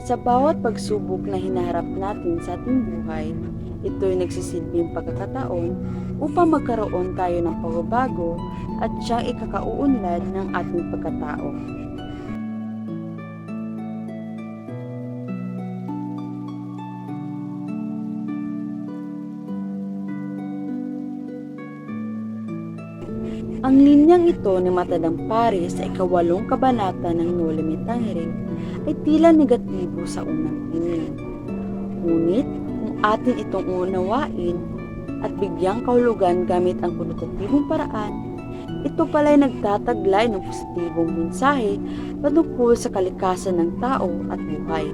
Sa bawat pagsubok na hinaharap natin sa ating buhay, ito'y nagsisilbing pagkakataon upang magkaroon tayo ng pagbabago at siyang ikakauunlad ng ating pagkatao. Ang linyang ito ni Matadang Pare sa ika-8 kabanata ng Noli Me Tangere ay tila negatibo sa unang tingin. Ngunit kung atin itong unawain at bigyang kahulugan gamit ang konotatibong paraan, ito pala'y nagtataglay ng positibong mensahe patungkol sa kalikasan ng tao at buhay,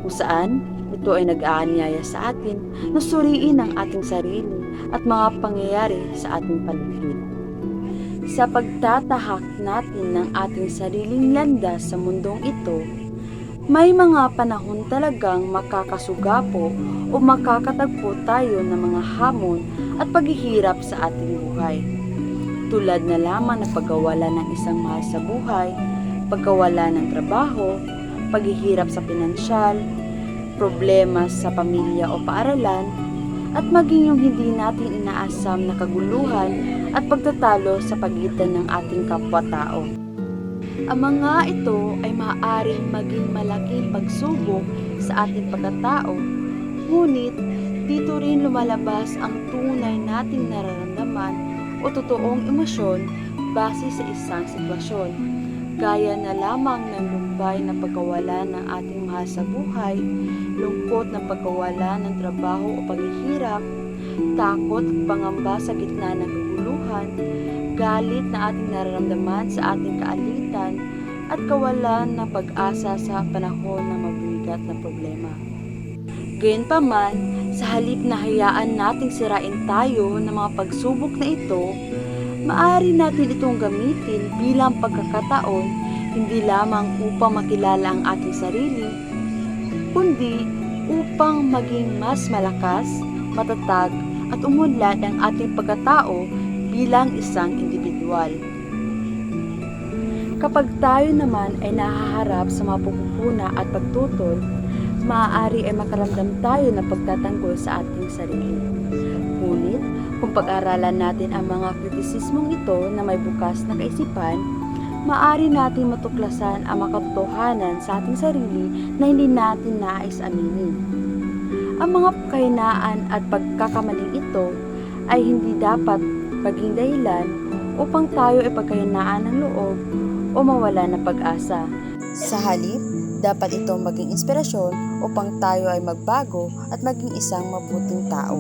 kung saan ito ay nag-aanyaya sa atin na suriin ang ating sarili at mga pangyayari sa ating paligid. Sa pagtatahak natin ng ating sariling landas sa mundong ito, may mga panahon talagang makakasugapo o makakatagpo tayo ng mga hamon at paghihirap sa ating buhay. Tulad na lamang na pagkawala ng isang mahal sa buhay, pagkawala ng trabaho, paghihirap sa pinansyal, problema sa pamilya o paaralan, at maging yung hindi natin inaasam na kaguluhan at pagtatalo sa pagitan ng ating kapwa-tao. Ang mga ito ay maaaring maging malaking pagsubok sa ating pagkatao, ngunit dito rin lumalabas ang tunay nating nararamdaman o totoong emosyon base sa isang sitwasyon, gaya na lamang ng lumbay na pagkawala ng ating mahal sa buhay, lungkot ng pagkawala ng trabaho o paghihirap, takot at pangamba sa gitna ng kaguluhan, galit na ating nararamdaman sa ating kaalitan, at kawalan ng pag-asa sa panahon ng mabigat na problema. Gayunpaman, sa halip na hayaan nating sirain tayo ng mga pagsubok na ito, maaari natin itong gamitin bilang pagkakataon hindi lamang upang makilala ang ating sarili, kundi upang maging mas malakas, matatag at umunlad ang ating pagkatao bilang isang individual. Kapag tayo naman ay nahaharap sa mga pagpupuna at pagtutol, maaari ay makaramdam tayo ng pagtatanggol sa ating sarili. Ngunit kung pag-aralan natin ang mga kritisismong ito na may bukas na kaisipan, maaari natin matuklasan ang makatotohanan sa ating sarili na hindi natin nais aminin. Ang mga kahinaan at pagkakamaling ito ay hindi dapat maging dahilan upang tayo ay pagkahinaan ng loob o mawala ng pag-asa. Sa halip, dapat itong maging inspirasyon upang tayo ay magbago at maging isang mabuting tao.